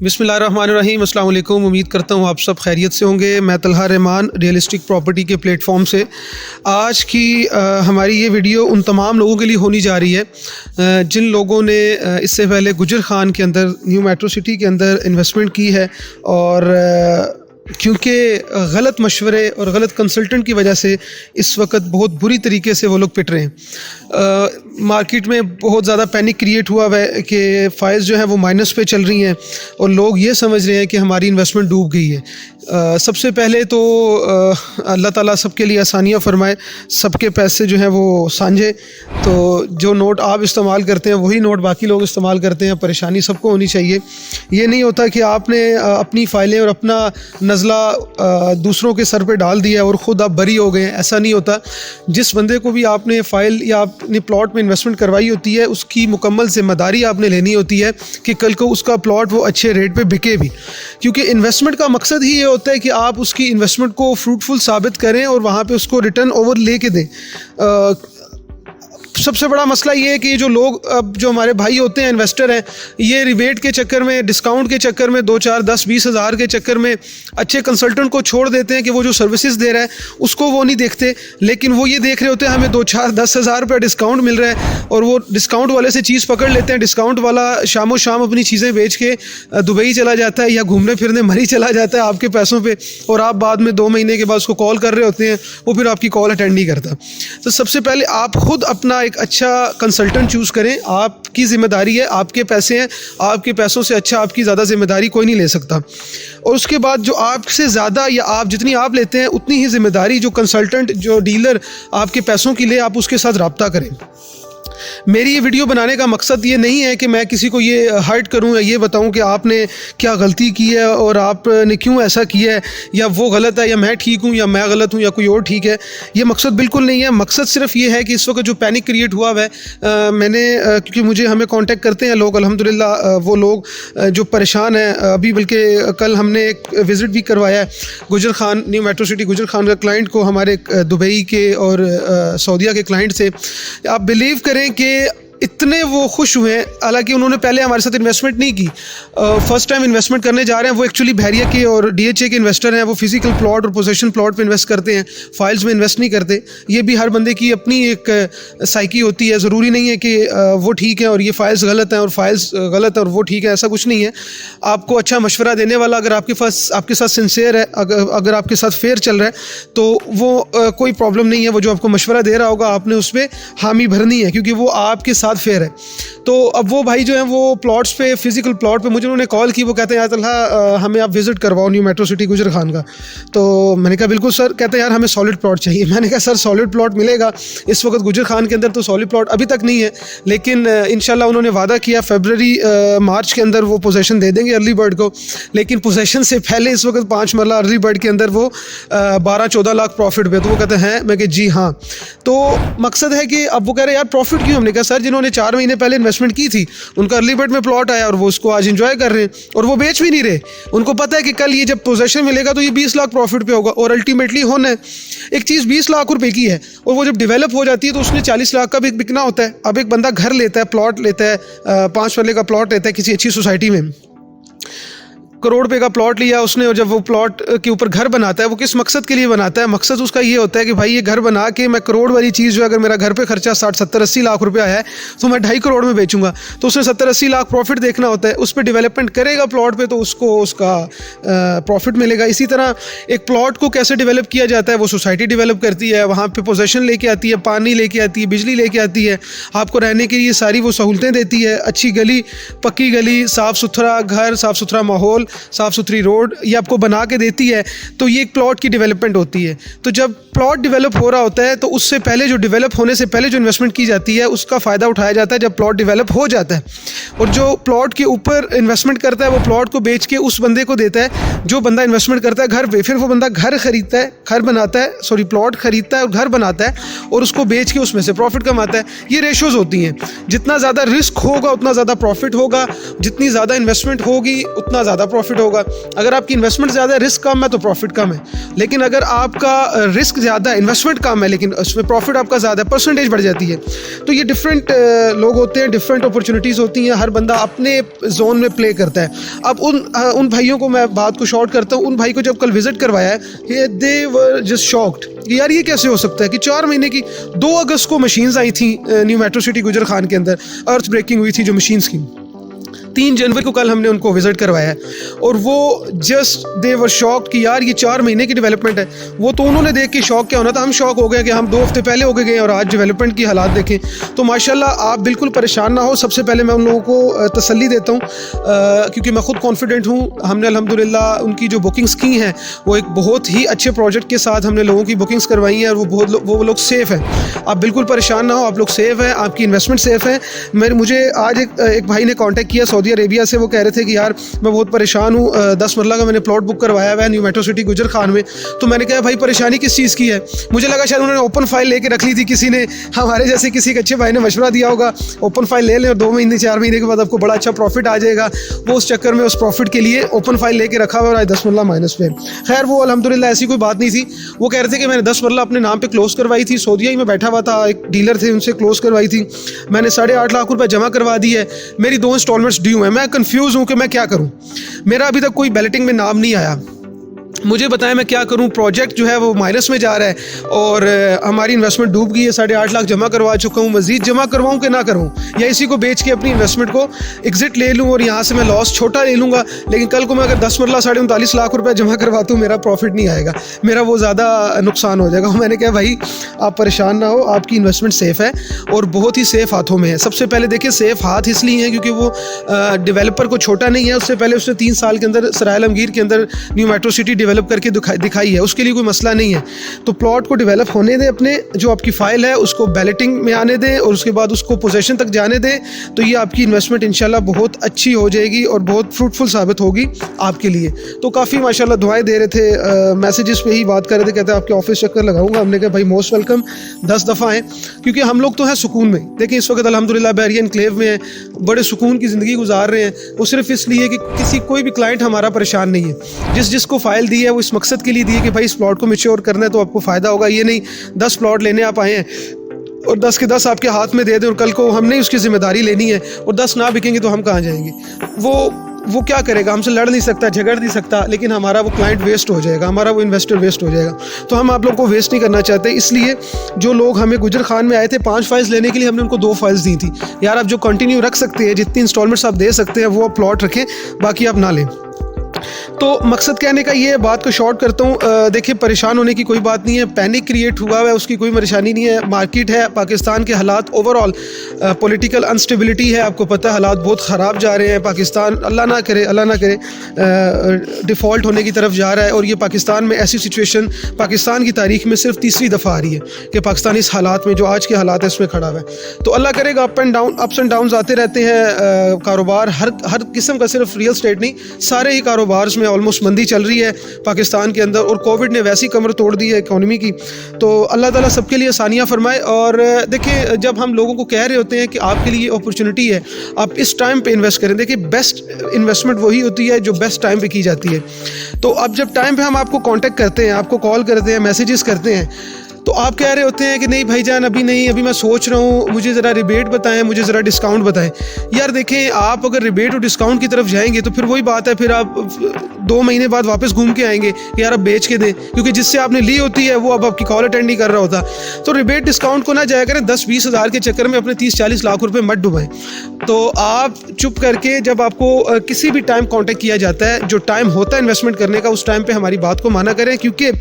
बिस्मिल्लाहिर्रहमानिर्रहीम, अस्सलाम वालेकुम। उम्मीद करता हूँ आप सब खैरियत से होंगे। मैं तलहा रहमान रियलिस्टिक प्रॉपर्टी के प्लेटफॉर्म से आज की हमारी ये वीडियो उन तमाम लोगों के लिए होनी जा रही है जिन लोगों ने इससे पहले गुजर खान के अंदर न्यू मेट्रो सिटी के अंदर इन्वेस्टमेंट की है और क्योंकि गलत मशवरे और गलत कंसल्टेंट की वजह से इस वक्त बहुत बुरी तरीके से वो लोग पिट रहे हैं। मार्केट में बहुत ज़्यादा पैनिक क्रिएट हुआ है कि फ़ाइज़ जो है वो माइनस पे चल रही हैं और लोग ये समझ रहे हैं कि हमारी इन्वेस्टमेंट डूब गई है। सबसे पहले तो अल्लाह ताला सबके लिए आसानियाँ फरमाए, सबके पैसे जो हैं वो साझे, तो जो नोट आप इस्तेमाल करते हैं वही नोट बाकी लोग इस्तेमाल करते हैं। परेशानी सबको होनी चाहिए। ये नहीं होता कि आपने अपनी फ़ाइलें और अपना नज़ला दूसरों के सर पे डाल दिया और ख़ुद आप बरी हो गए, ऐसा नहीं होता। जिस बंदे को भी आपने फ़ाइल या अपने प्लॉट में इन्वेस्टमेंट करवाई होती है उसकी मुकम्मल ज़िम्मेदारी आपने लेनी होती है कि कल को उसका प्लॉट वो अच्छे रेट पे बिके भी, क्योंकि इन्वेस्टमेंट का मकसद ही ये होता है कि आप उसकी इन्वेस्टमेंट को फ्रूटफुल साबित करें और वहाँ पे उसको रिटर्न ओवर लेके दें। सबसे बड़ा मसला ये है कि जो लोग अब जो हमारे भाई होते हैं इन्वेस्टर हैं, ये रिबेट के चक्कर में, डिस्काउंट के चक्कर में, 2, 4, 10, 20 हज़ार के चक्कर में अच्छे कंसल्टेंट को छोड़ देते हैं कि वो जो सर्विसेज दे रहा है उसको वो नहीं देखते, लेकिन वो ये देख रहे होते हैं हमें 2, 4, 10 हज़ार रुपये डिस्काउंट मिल रहा है और वो डिस्काउंट वाले से चीज़ पकड़ लेते हैं। डिस्काउंट वाला शामो शाम अपनी चीज़ें बेच के दुबई चला जाता है या घूमने फिरने मरी चला जाता है आपके पैसों पर, और आप बाद में 2 महीने के बाद उसको कॉल कर रहे होते हैं, वो फिर आपकी कॉल अटेंड नहीं करता। तो सबसे पहले आप खुद अपना एक अच्छा कंसल्टेंट चूज़ करें। आपकी ज़िम्मेदारी है, आपके पैसे हैं, आपके पैसों से अच्छा आपकी ज़्यादा ज़िम्मेदारी कोई नहीं ले सकता। और उसके बाद जो आपसे ज़्यादा या आप जितनी आप लेते हैं उतनी ही ज़िम्मेदारी जो कंसल्टेंट, जो डीलर आपके पैसों की ले, आप उसके साथ रब्ता करें। मेरी ये वीडियो बनाने का मकसद ये नहीं है कि मैं किसी को ये हर्ट करूं या ये बताऊं कि आपने क्या गलती की है और आपने क्यों ऐसा किया है, या वो गलत है या मैं ठीक हूं या मैं गलत हूं या कोई और ठीक है। ये मकसद बिल्कुल नहीं है। मकसद सिर्फ ये है कि इस वक्त जो पैनिक क्रिएट हुआ है, क्योंकि हमें कांटेक्ट करते हैं लोग, अल्हम्दुलिल्लाह वो लोग जो परेशान हैं। अभी बल्कि कल हमने एक विज़िट भी करवाया है गुजर खान, न्यू मेट्रो सिटी गुजर खान का क्लाइंट को, हमारे दुबई के और सऊदीया के क्लाइंट से। आप बिलीव करें कि इतने वो खुश हुए, हालांकि उन्होंने पहले हमारे साथ इन्वेस्टमेंट नहीं की, फर्स्ट टाइम इन्वेस्टमेंट करने जा रहे हैं। वो एक्चुअली बहरिया के और डीएचए के इन्वेस्टर हैं। वो फिजिकल प्लॉट और पोजीशन प्लॉट पे इन्वेस्ट करते हैं, फाइल्स में इन्वेस्ट नहीं करते। ये भी हर बंदे की अपनी एक साइकी होती है। ज़रूरी नहीं है कि वो ठीक है और ये फाइल्स गलत हैं और फाइल्स गलत है और वो ठीक है, ऐसा कुछ नहीं है। आपको अच्छा मशवरा देने वाला अगर आपके साथ सिंसियर है, अगर आपके साथ फेयर चल रहा है, तो वो कोई प्रॉब्लम नहीं है। वो जो आपको मशवरा दे रहा होगा आपने उस पर हामी भरनी है, क्योंकि वो आपके साथ फेयर है। तो अब वो भाई जो है वो प्लॉट्स पे, फिजिकल प्लॉट पे मुझे उन्होंने कॉल की। वो कहते हैं यार तलहा हमें आप विजिट करवाओ न्यू मेट्रो सिटी गुजर खान का। तो मैंने कहा बिल्कुल सर। कहते हैं यार हमें सॉलिड प्लॉट चाहिए। मैंने कहा सर सॉलिड प्लॉट मिलेगा इस वक्त गुजर खान के अंदर, तो सॉलिड प्लॉट अभी तक नहीं है, लेकिन इंशाल्लाह उन्होंने वादा किया फरवरी मार्च के अंदर वो पोजेसन दे देंगे अर्ली बर्ड को। लेकिन पोजेसन से पहले इस वक्त 5 मरला अर्ली बर्ड के अंदर वो 12-14 लाख प्रॉफिट पे। तो वो कहते हैं, मैं कहा जी हाँ। तो मकसद है कि अब वो कह रहे हैं यार प्रॉफिट क्यों। हमने कहा सर जिन्होंने 4 महीने पहले इन्वेस्टमेंट की थी उनका अर्ली बर्ड में प्लॉट आया और वो उसको आज एंजॉय कर रहे हैं और वो बेच भी नहीं रहे। उनको पता है कि कल ये जब पोजेशन मिलेगा तो ये 20 लाख प्रॉफिट पे होगा और अल्टीमेटली होना है। एक चीज़ 20 लाख रुपए की है और वो जब डेवलप हो जाती है तो उसमें 40 लाख का भी बिकना होता है। अब एक बंदा घर लेता है, प्लॉट लेता है, 5 मरले का प्लॉट लेता है किसी अच्छी सोसाइटी में, करोड़ रुपए का प्लॉट लिया उसने, और जब वो प्लॉट के ऊपर घर बनाता है वो किस मकसद के लिए बनाता है। मकसद उसका ये होता है कि भाई ये घर बना के मैं करोड़ वाली चीज़ जो अगर मेरा घर पे खर्चा 60, 70, 80 लाख रुपया है तो मैं 2.5 करोड़ में बेचूंगा, तो उसने 70, 80 लाख प्रॉफिट देखना होता है। उस पर डेवलपमेंट करेगा प्लॉट पे तो उसको उसका प्रॉफिट मिलेगा। इसी तरह एक प्लॉट को कैसे डेवलप किया जाता है, वो सोसाइटी डेवलप करती है, वहाँ पर पोजेसन लेके आती है, पानी लेके आती है, बिजली लेके आती है, आपको रहने के लिए सारी वो सहूलतें देती है, अच्छी गली, पक्की गली, साफ़ सुथरा घर, साफ़ सुथरा माहौल, साफ़ सुथरी रोड, ये आपको बना के देती है। तो ये एक प्लॉट की डेवलपमेंट होती है। तो जब प्लॉट डेवलप हो रहा होता है तो उससे पहले, जो डेवलप होने से पहले जो इन्वेस्टमेंट की जाती है उसका फ़ायदा उठाया जाता है जब प्लॉट डेवलप हो जाता है। और जो प्लॉट के ऊपर इन्वेस्टमेंट करता है वो प्लॉट को बेच के उस बंदे को देता है जो बंदा इन्वेस्टमेंट करता है घर पे। फिर वो बंदा घर खरीदता है, घर बनाता है, सॉरी प्लॉट खरीदता है और घर बनाता है और उसको बेच के उसमें से प्रॉफिट कमाता है। ये रेशोज़ होती हैं। जितना ज़्यादा रिस्क होगा उतना ज़्यादा प्रॉफिट होगा, जितनी ज़्यादा इन्वेस्टमेंट होगी उतना ज़्यादा प्रॉफिट प्रॉफिट होगा। अगर आपकी इन्वेस्टमेंट ज़्यादा है, रिस्क कम है तो प्रॉफिट कम है। लेकिन अगर आपका रिस्क ज़्यादा है, इन्वेस्टमेंट कम है, लेकिन उसमें प्रॉफिट आपका ज़्यादा है, परसेंटेज बढ़ जाती है। तो ये डिफरेंट लोग होते हैं, डिफरेंट अपॉर्चुनिटीज़ होती हैं, हर बंदा अपने जोन में प्ले करता है। अब उन भाइयों को मैं बात को शॉर्ट करता हूँ। उन भाई को जब कल विजिट करवाया है, दे वर जस्ट शॉक्ड कि यार ये कैसे हो सकता है कि 4 महीने की 2 अगस्त को मशीन्स आई थी न्यू मेट्रो सिटी गुजर खान के अंदर, अर्थ ब्रेकिंग हुई थी जो मशीन्स की। 3 जनवरी को कल हमने उनको विजिट करवाया है और वो जस्ट दे वर शॉक कि यार ये 4 महीने की डेवलपमेंट है। वो तो उन्होंने देख के शॉक क्या होना था, हम शॉक हो गए कि हम 2 हफ्ते पहले होके गए और आज डेवलपमेंट की हालात देखें। तो माशाल्लाह आप बिल्कुल परेशान ना हो। सबसे पहले मैं उन लोगों को तसल्ली देता हूँ क्योंकि मैं ख़ुद कॉन्फिडेंट हूँ। हमने अल्हम्दुलिल्लाह उनकी जो बुकिंग्स की हैं वो एक बहुत ही अच्छे प्रोजेक्ट के साथ हमने लोगों की बुकिंग्स करवाई हैं और वो लोग सेफ़ हैं। आप बिल्कुल परेशान ना हो, आप लोग सेफ़ हैं, आपकी इन्वेस्टमेंट सेफ़ है। मुझे आज एक भाई ने कॉन्टैक्ट किया सऊदी अरेबिया से। वो कह रहे थे कि यार मैं बहुत परेशान हूँ, 10 मरला का मैंने प्लॉट बुक करवाया हुआ है न्यू मेट्रो सिटी गुजर खान में। तो मैंने कहा भाई परेशानी किस चीज़ की है? मुझे लगा शायद उन्होंने ओपन फाइल लेके रख ली थी, किसी ने हमारे जैसे किसी एक अच्छे भाई ने मशवरा दिया होगा ओपन फाइल ले लें और 2 महीने 4 महीने के बाद आपको बड़ा अच्छा प्रॉफिट आ जाएगा। वो उस चक्कर में उस प्रॉफिट के लिए ओपन फाइल लेके रखा हुआ और आज 10 मरला माइनस पे। खैर वो अल्हम्दुलिल्लाह ऐसी कोई बात नहीं थी। वो कह रहे थे कि मैंने 10 मरला अपने नाम पे क्लोज करवाई थी, सऊदीया ही में बैठा हुआ था, एक डीलर थे उनसे क्लोज करवाई थी, मैंने 8.5 लाख रुपए जमा करवा दी है, मेरी 2 इंस्टॉलमेंट्स ड्यू हैं। मैं कंफ्यूज हूँ कि मैं क्या करूँ, मेरा अभी तक कोई बैलेटिंग में नाम नहीं आया, मुझे बताएं मैं क्या करूं। प्रोजेक्ट जो है वो माइनस में जा रहा है और हमारी इन्वेस्टमेंट डूब गई है। 8.5 लाख जमा करवा चुका हूं, मजीद जमा करवाऊं कि ना करूं, या इसी को बेच के अपनी इन्वेस्टमेंट को एग्जिट ले लूं और यहाँ से मैं लॉस छोटा ले लूँगा। लेकिन कल को मैं अगर 10 मरला 39.5 लाख रुपए जमा करवाता हूँ, मेरा प्रॉफिट नहीं आएगा, मेरा वो ज़्यादा नुकसान हो जाएगा। मैंने कहा भाई आप परेशान ना हो, आपकी इन्वेस्टमेंट सेफ़ है और बहुत ही सेफ़ हाथों में है। सबसे पहले देखिए सेफ़ हाथ इसलिए हैं क्योंकि वो डेवलपर को छोटा नहीं है। उससे पहले उसने 3 साल के अंदर सराय आलमगीर के अंदर न्यू मेट्रो सिटी डेवलप करके दिखाई है, उसके लिए कोई मसला नहीं है। तो प्लॉट को डेवलप होने दें, अपने जो आपकी फ़ाइल है उसको बैलेटिंग में आने दें और उसके बाद उसको पोजेशन तक जाने दें, तो ये आपकी इन्वेस्टमेंट इंशाल्लाह बहुत अच्छी हो जाएगी और बहुत फ्रूटफुल साबित होगी आपके लिए। तो काफ़ी माशाल्लाह दुआएं दे रहे थे, मैसेजेस पे ही बात कर रहे थे, कहते हैं आपके ऑफिस चक्कर लगाऊंगा। हमने कहा भाई मोस्ट वेलकम, 10 दफ़ा आएँ, क्योंकि हम लोग तो हैं सुकून में। देखिए इस वक्त अल्हम्दुलिल्लाह बहरिया एनक्लेव में हैं, बड़े सुकून की ज़िंदगी गुजार रहे हैं। वो सिर्फ इसलिए कि कोई भी क्लाइंट हमारा परेशान नहीं है। जिसको फ़ाइल दी है वो इस मकसद के लिए दी है कि भाई इस प्लॉट को मैच्योर करना है तो आपको फ़ायदा होगा। ये नहीं 10 प्लॉट लेने आप आए हैं और 10 के 10 आपके हाथ में दे दें और कल को हमने उसकी ज़िम्मेदारी लेनी है और 10 ना बिकेंगे तो हम कहाँ जाएंगे। वो क्या करेगा, हमसे लड़ नहीं सकता, झगड़ नहीं सकता, लेकिन हमारा वो क्लाइंट वेस्ट हो जाएगा, हमारा वो इन्वेस्टर वेस्ट हो जाएगा। तो हम आप लोग को वेस्ट नहीं करना चाहते। इसलिए जो लोग हमें गुजर खान में आए थे 5 फाइल्स लेने के लिए, हमने उनको 2 फाइल्स दी थी। यार आप जो कंटिन्यू रख सकते हैं, जितनी इंस्टॉलमेंट्स आप दे सकते हैं वो आप प्लॉट रखें, बाकी आप ना लें। तो मकसद कहने का ये, बात को शॉर्ट करता हूँ। देखिए परेशान होने की कोई बात नहीं है, पैनिक क्रिएट हुआ है उसकी कोई परेशानी नहीं है। मार्केट है, पाकिस्तान के हालात ओवरऑल पॉलिटिकल अनस्टेबिलिटी है, आपको पता है हालात बहुत ख़राब जा रहे हैं। पाकिस्तान अल्लाह ना करे डिफ़ॉल्ट होने की तरफ जा रहा है और ये पाकिस्तान में ऐसी सिचुएशन पाकिस्तान की तारीख में सिर्फ 3री दफ़ा आ रही है कि पाकिस्तान इस हालात में, जो आज के हालात है, इसमें खड़ा हुआ है। तो अल्लाह करेगा, अप्स एंड डाउन्स आते रहते हैं। कारोबार हर किस्म का, सिर्फ रियल स्टेट नहीं, सारे ही कारोबार में ऑलमोस्ट मंदी चल रही है पाकिस्तान के अंदर और कोविड ने वैसी कमर तोड़ दी है इकोनॉमी की। तो अल्लाह ताला सबके लिए आसानियाँ फरमाए। और देखिए जब हम लोगों को कह रहे होते हैं कि आपके लिए अपॉर्चुनिटी है, आप इस टाइम पे इन्वेस्ट करें। देखिए बेस्ट इन्वेस्टमेंट वही होती है जो बेस्ट टाइम पे की जाती है। तो अब जब टाइम पे हम आपको कांटेक्ट करते हैं, आपको कॉल करते हैं, मैसेजेस करते हैं, तो आप कह रहे होते हैं कि नहीं भाईजान अभी नहीं, अभी मैं सोच रहा हूँ, मुझे ज़रा रिबेट बताएं, मुझे ज़रा डिस्काउंट बताएं। यार देखें, आप अगर रिबेट और डिस्काउंट की तरफ जाएंगे तो फिर वही बात है, फिर आप 2 महीने बाद वापस घूम के आएंगे कि यार अब बेच के दें, क्योंकि जिससे आपने ली होती है वो अब आपकी कॉल अटेंड नहीं कर रहा होता। तो रिबेट डिस्काउंट को ना जाया करें 10-20 हज़ार के चक्कर में अपने 30-40 लाख रुपए मत डुबाएं। तो आप चुप करके, जब आपको किसी भी टाइम कॉन्टेक्ट किया जाता है, जो टाइम होता है इन्वेस्टमेंट करने का, उस टाइम पर हमारी बात को माना करें, क्योंकि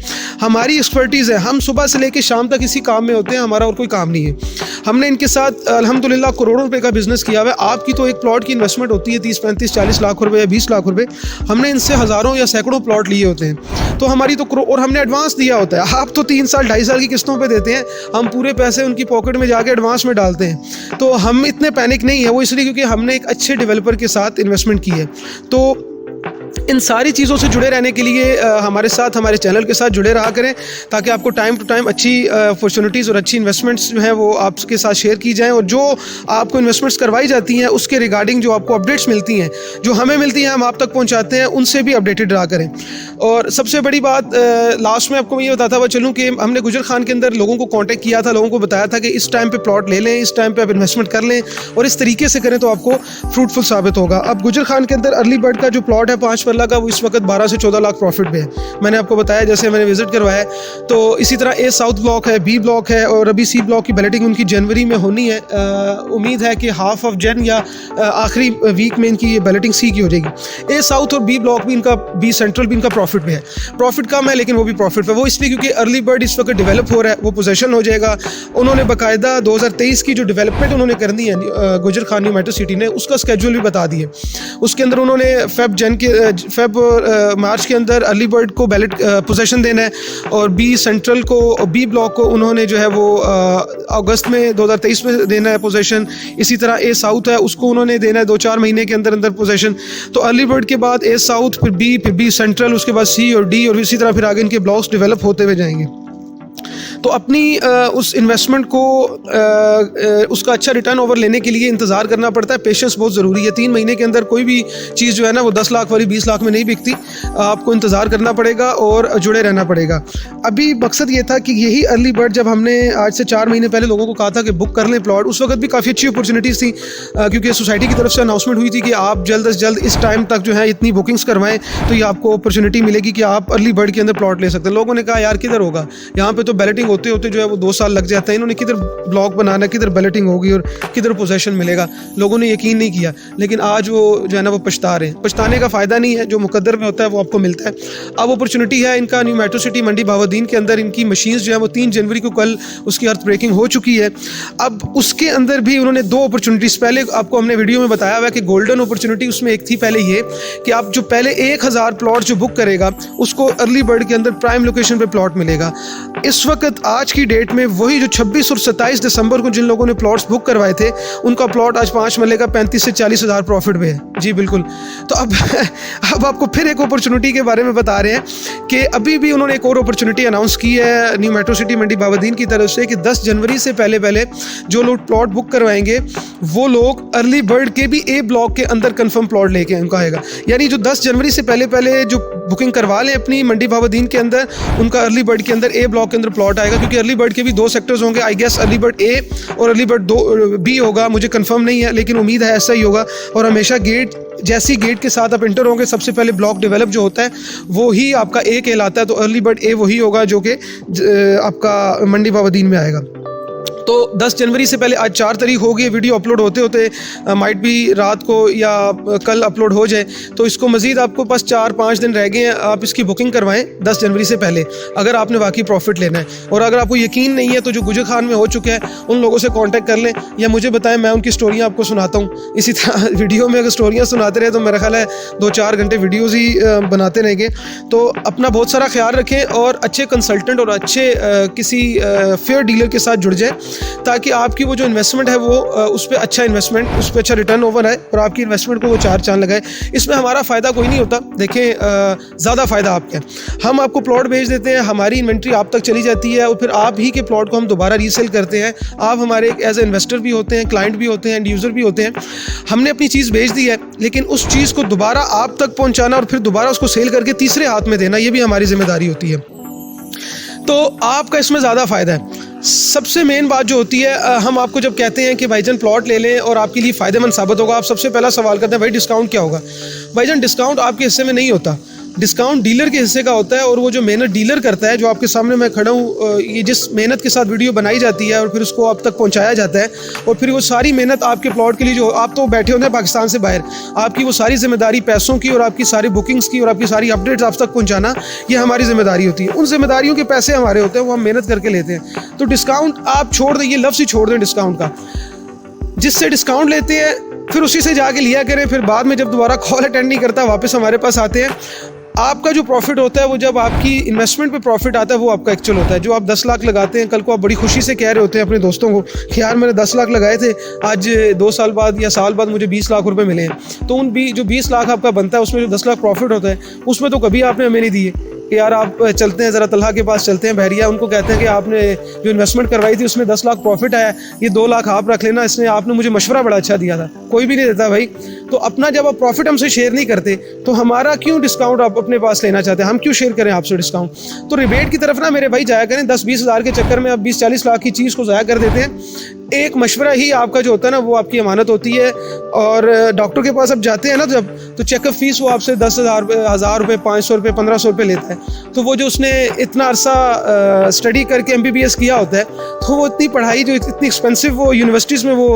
हमारी एक्सपर्टीज़ है। हम सुबह से लेकर शाम तक इसी काम में होते हैं, हमारा और कोई काम नहीं है। हमने इनके साथ अल्हम्दुलिल्लाह करोड़ों रुपए का बिजनेस किया हुआ है। आपकी तो एक प्लॉट की इन्वेस्टमेंट होती है 30-35-40 लाख रुपए या 20 लाख रुपए, हमने इनसे हज़ारों या सैकड़ों प्लॉट लिए होते हैं। तो हमारी तो और हमने एडवांस दिया होता है। आप तो 3 साल 2.5 साल की किस्तों पे देते हैं, हम पूरे पैसे उनकी पॉकेट में जाके एडवांस में डालते हैं। तो हम इतने पैनिक नहीं है, वो इसलिए क्योंकि हमने एक अच्छे डेवलपर के साथ इन्वेस्टमेंट की है। तो इन सारी चीज़ों से जुड़े रहने के लिए हमारे साथ, हमारे चैनल के साथ जुड़े रहा करें, ताकि आपको टाइम टू टाइम अच्छी अपॉर्चुनिटीज़ और अच्छी इन्वेस्टमेंट्स जो हैं वो आपके साथ शेयर की जाएं, और जो आपको इन्वेस्टमेंट्स करवाई जाती हैं उसके रिगार्डिंग जो आपको अपडेट्स मिलती हैं, जो हमें मिलती हैं, हम आप तक पहुंचाते हैं, उनसे भी अपडेटेड रहा करें। और सबसे बड़ी बात लास्ट में आपको मैं ये बताता हुआ चलूँ कि हमने गुजर खान के अंदर लोगों को कॉन्टैक्ट किया था, लोगों को बताया था कि इस टाइम पर प्लॉट ले लें, इस टाइम पर आप इन्वेस्टमेंट कर लें और इस तरीके से करें तो आपको फ्रूटफुल साबित होगा। अब गुजर खान के अंदर अर्ली बर्ड का जो प्लॉट है 5 मरला का, वो इस वक्त 12 से 14 लाख प्रॉफिट पे है। मैंने आपको बताया, जैसे मैंने विजिट करवाया। तो इसी तरह ए साउथ ब्लॉक है, बी ब्लॉक है, और अभी सी ब्लॉक की बैलेटिंग उनकी जनवरी में होनी है। उम्मीद है कि हाफ ऑफ जन या आखिरी वीक में इनकी ये बैलेटिंग सी की हो जाएगी। ए साउथ और बी ब्लॉक भी इनका, बी सेंट्रल भी इनका प्रॉफिट पे है, प्रॉफिट कम है लेकिन वो भी प्रॉफिट पे। वो इसलिए क्योंकि अर्ली बर्ड इस वक्त डेवलप हो रहा है, वो पोजेशन हो जाएगा। उन्होंने बाकायदा 2023 की जो डेवलपमेंट उन्होंने करनी है गुजर खान न्यू मेट्रो सिटी ने, उसका स्केड्यूल भी बता दिए। उसके अंदर उन्होंने फेब मार्च के अंदर अर्ली बर्ड को बैलेट पोजीशन देना है, और बी सेंट्रल को, बी ब्लॉक को उन्होंने जो है वो अगस्त में 2023 में देना है पोजीशन। इसी तरह ए साउथ है, उसको उन्होंने देना है 2-4 महीने के अंदर अंदर पोजीशन। तो अर्ली बर्ड के बाद ए साउथ, फिर बी सेंट्रल, उसके बाद सी और डी, और इसी तरह फिर आगे इनके ब्लॉक्स डेवलप होते हुए जाएंगे। तो अपनी उस इन्वेस्टमेंट को उसका अच्छा रिटर्न ओवर लेने के लिए इंतज़ार करना पड़ता है। पेशेंस बहुत ज़रूरी है। 3 महीने के अंदर कोई भी चीज़ जो है ना वो 10 लाख वाली 20 लाख में नहीं बिकती। आपको इंतज़ार करना पड़ेगा और जुड़े रहना पड़ेगा। अभी मकसद ये था कि यही अर्ली बर्ड, जब हमने आज से 4 महीने पहले लोगों को कहा था कि बुक कर लें प्लॉट, उस वक्त भी काफ़ी अच्छी अपॉर्चुनिटीज़ थी, क्योंकि सोसाइटी की तरफ से अनाउंसमेंट हुई थी कि आप जल्द से जल्द इस टाइम तक जो है इतनी बुकिंग्स करवाएं तो ये आपको अपॉर्चुनिटी मिलेगी कि आप अर्ली बर्ड के अंदर प्लॉट ले सकते हैं। लोगों ने कहा यार किधर होगा, यहाँ पे तो बैलेटिंग होते होते जो है वो 2 साल लग जाते हैं, इन्होंने किधर ब्लॉक बनाना, किधर बैलेटिंग होगी और किधर पोजीशन मिलेगा। लोगों ने यकीन नहीं किया, लेकिन आज वो जो है ना वो पछता रहे हैं। पछताने का फ़ायदा नहीं है, जो मुकद्दर में होता है वो आपको मिलता है। अब अपॉर्चुनिटी है इनका न्यू मेट्रो सिटी मंडी बहाउद्दीन के अंदर, इनकी मशीन्स जो है वो 3 जनवरी को कल उसकी अर्थ ब्रेकिंग हो चुकी है। अब उसके अंदर भी उन्होंने 2 अपॉर्चुनिटीज़, पहले आपको हमने वीडियो में बताया हुआ है कि गोल्डन अपॉर्चुनिटी उसमें एक थी पहले ये कि आप जो पहले 1000 प्लॉट जो बुक करेगा उसको अर्ली बर्ड के अंदर प्राइम लोकेशन पे प्लॉट मिलेगा। इस वक्त आज की डेट में वही जो 26 और 27 दिसंबर को जिन लोगों ने प्लॉट्स बुक करवाए थे, उनका प्लॉट आज 5 मरले का 35 से 40 हज़ार प्रॉफिट में है। जी बिल्कुल। तो अब आपको फिर एक अपॉर्चुनिटी के बारे में बता रहे हैं कि अभी भी उन्होंने एक और अपॉर्चुनिटी अनाउंस की है न्यू मेट्रो सिटी मंडी बहाउद्दीन की तरफ से कि 10 जनवरी से पहले पहले जो लोग प्लॉट बुक करवाएंगे वो लोग अर्ली बर्ड के भी ए ब्लॉक के अंदर कंफर्म प्लॉट लेके उनका आएगा। यानी जो 10 जनवरी से पहले पहले जो बुकिंग करवा लें अपनी मंडी बहाउद्दीन के अंदर, उनका अर्ली बर्ड के अंदर ए ब्लॉक के अंदर प्लॉट आएगा। क्योंकि अर्ली बर्ड के भी 2 सेक्टर्स होंगे, आई गेस अर्ली बर्ड ए और अर्ली बर्ड 2 बी होगा, मुझे कंफर्म नहीं है लेकिन उम्मीद है ऐसा ही होगा। और हमेशा गेट, जैसी गेट के साथ आप इंटर होंगे सबसे पहले ब्लॉक डेवलप जो होता है वो ही आपका ए कहलाता है। तो अर्ली बर्ड ए वही होगा जो कि आपका मंडी बहाउद्दीन में आएगा। तो 10 जनवरी से पहले, आज 4 तारीख हो गई, वीडियो अपलोड होते होते माइट भी रात को या कल अपलोड हो जाए, तो इसको मज़ीद आपको पास 4-5 दिन रह गए हैं। आप इसकी बुकिंग करवाएं 10 जनवरी से पहले, अगर आपने वाकई प्रॉफिट लेना है। और अगर आपको यकीन नहीं है तो जो गुजर खान में हो चुका है उन लोगों से कांटेक्ट कर लें या मुझे बताएं, मैं उनकी स्टोरियाँ आपको सुनाता हूँ। इसी तरह वीडियो में अगर स्टोरियाँ सुनाते रहे तो मेरा ख्याल है 2-4 घंटे वीडियोज़ ही बनाते रहेंगे। तो अपना बहुत सारा ख्याल रखें और अच्छे कंसल्टेंट और अच्छे किसी फेयर डीलर के साथ जुड़ जाएँ, ताकि आपकी वो जो इन्वेस्टमेंट है वो उस पर अच्छा इन्वेस्टमेंट, उस पर अच्छा रिटर्न ओवर है और आपकी इन्वेस्टमेंट को वो 4 चांद लगाए। इसमें हमारा फ़ायदा कोई नहीं होता। देखें, ज़्यादा फ़ायदा आपका है। हम आपको प्लॉट भेज देते हैं, हमारी इन्वेंट्री आप तक चली जाती है और फिर आप ही के प्लॉट को हम दोबारा रीसेल करते हैं। आप हमारे एज ए इन्वेस्टर भी होते हैं, क्लाइंट भी होते हैं, एंड यूज़र भी होते हैं। हमने अपनी चीज़ भेज दी है, लेकिन उस चीज़ को दोबारा आप तक पहुँचाना और फिर दोबारा उसको सेल करके तीसरे हाथ में देना, ये भी हमारी जिम्मेदारी होती है। तो आपका इसमें ज़्यादा फ़ायदा है। सबसे मेन बात जो होती है, हम आपको जब कहते हैं कि भाईजान प्लॉट ले लें और आपके लिए फ़ायदेमंद साबित होगा, आप सबसे पहला सवाल करते हैं भाई डिस्काउंट क्या होगा। भाईजान डिस्काउंट आपके हिस्से में नहीं होता, डिस्काउंट डीलर के हिस्से का होता है। और वो जो मेहनत डीलर करता है, जो आपके सामने मैं खड़ा हूँ, ये जिस मेहनत के साथ वीडियो बनाई जाती है और फिर उसको आप तक पहुँचाया जाता है, और फिर वो सारी मेहनत आपके प्लॉट के लिए, जो आप तो बैठे होते हैं पाकिस्तान से बाहर, आपकी वो सारी जिम्मेदारी पैसों की और आपकी सारी बुकिंग्स की और आपकी सारी अपडेट्स आप तक पहुँचाना, ये हमारी जिम्मेदारी होती है। उन जिम्मेदारियों के पैसे हमारे होते हैं, वो हम मेहनत करके लेते हैं। तो डिस्काउंट आप छोड़ दें, ये लफ्ज़ ही छोड़ दें डिस्काउंट का। जिससे डिस्काउंट लेते हैं फिर उसी से जाके लिया करें, फिर बाद में जब दोबारा कॉल अटेंड नहीं करता वापस हमारे पास आते हैं। आपका जो प्रॉफिट होता है वो जब आपकी इन्वेस्टमेंट पे प्रॉफिट आता है वो आपका एक्चुअल होता है। जो आप 10 लाख लगाते हैं, कल को आप बड़ी खुशी से कह रहे होते हैं अपने दोस्तों को कि यार मैंने 10 लाख लगाए थे, आज 2 साल बाद या साल बाद मुझे 20 लाख रुपए मिले हैं। तो जो 20 लाख आपका बनता है उसमें जो 10 लाख प्रॉफिट होता है उसमें तो कभी आपने हमें नहीं दिए कि यार आप चलते हैं ज़रा तलहा के पास चलते हैं बहरिया, उनको कहते हैं कि आपने जो इन्वेस्टमेंट करवाई थी उसमें 10 लाख प्रॉफिट आया, ये 2 लाख आप रख लेना, इसने आपने मुझे मशवरा बड़ा अच्छा दिया था। कोई भी नहीं देता भाई। तो अपना जब आप प्रॉफिट हमसे शेयर नहीं करते तो हमारा क्यों डिस्काउंट आप अपने पास लेना चाहते हैं, हम क्यों शेयर करें आपसे डिस्काउंट। तो रिबेट की तरफ ना मेरे भाई जाया करें। 10-20 हज़ार के चक्कर में आप 20-40 लाख की चीज़ को ज़ाया कर देते हैं। एक मशवरा ही आपका जो होता है ना वो आपकी अमानत होती है। और डॉक्टर के पास आप जाते हैं ना जब, तो चेकअप फीस वो आपसे 10,000 रुपये, 500 रुपये, 1500 रुपये लेता है। तो वो जो उसने इतना अरसा स्टडी करके MBBS किया होता है, तो वो इतनी पढ़ाई जो इतनी एक्सपेंसिव वो यूनिवर्सिटीज़ में वो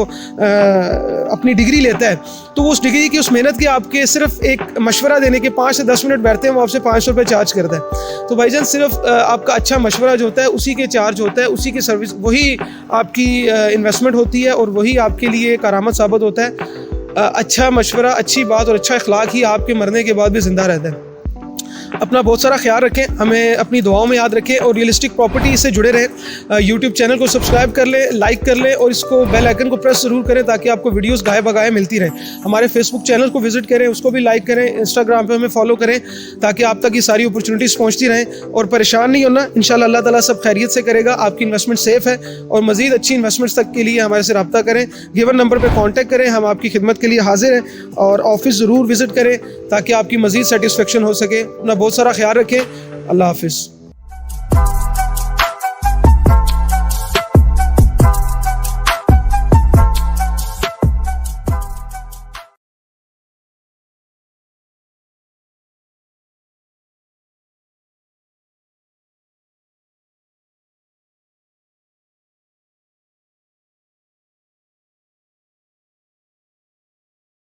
अपनी डिग्री लेता है, तो वो उस डिग्री की उस मेहनत के आपके सिर्फ एक मशवरा देने के 5 से 10 मिनट बैठते हैं, वो आपसे 500 रुपये चार्ज करता है। तो भाईजान सिर्फ आपका अच्छा मशवरा जो होता है उसी के चार्ज होता है, उसी की सर्विस, वही आपकी इन्वेस्टमेंट होती है और वही आपके लिए करामत साबित होता है। अच्छा मशवरा, अच्छी बात और अच्छा अखलाक ही आपके मरने के बाद भी ज़िंदा रहता है। अपना बहुत सारा ख्याल रखें, हमें अपनी दुआओं में याद रखें और रियलिस्टिक प्रॉपर्टी से जुड़े रहें। यूट्यूब चैनल को सब्सक्राइब कर लें, लाइक कर लें और इसको बेल आइकन को प्रेस ज़रूर करें ताकि आपको वीडियोस गाए बगाए मिलती रहें। हमारे फेसबुक चैनल को विजिट करें, उसको भी लाइक करें, इंस्टाग्राम पे हमें फॉलो करें ताकि आप तक ये सारी अपॉर्चुनिटीज़ पहुँचती रहें। और परेशान नहीं होना, इंशाल्लाह अल्लाह ताला सब खैरियत से करेगा। आपकी इन्वेस्टमेंट सेफ़ है और मज़ीद अच्छी इन्वेस्टमेंट्स तक के लिए हमारे से रब्ता करें। गिवन नंबर पर कॉन्टैक्ट करें, हम आपकी खिदमत के लिए हाजिर हैं। और ऑफिस ज़रूर विज़िट करें ताकि आपकी मज़ीद सेटिस्फेक्शन हो सके। अपना बहुत सारा ख्याल रखें। अल्लाह हाफिज़।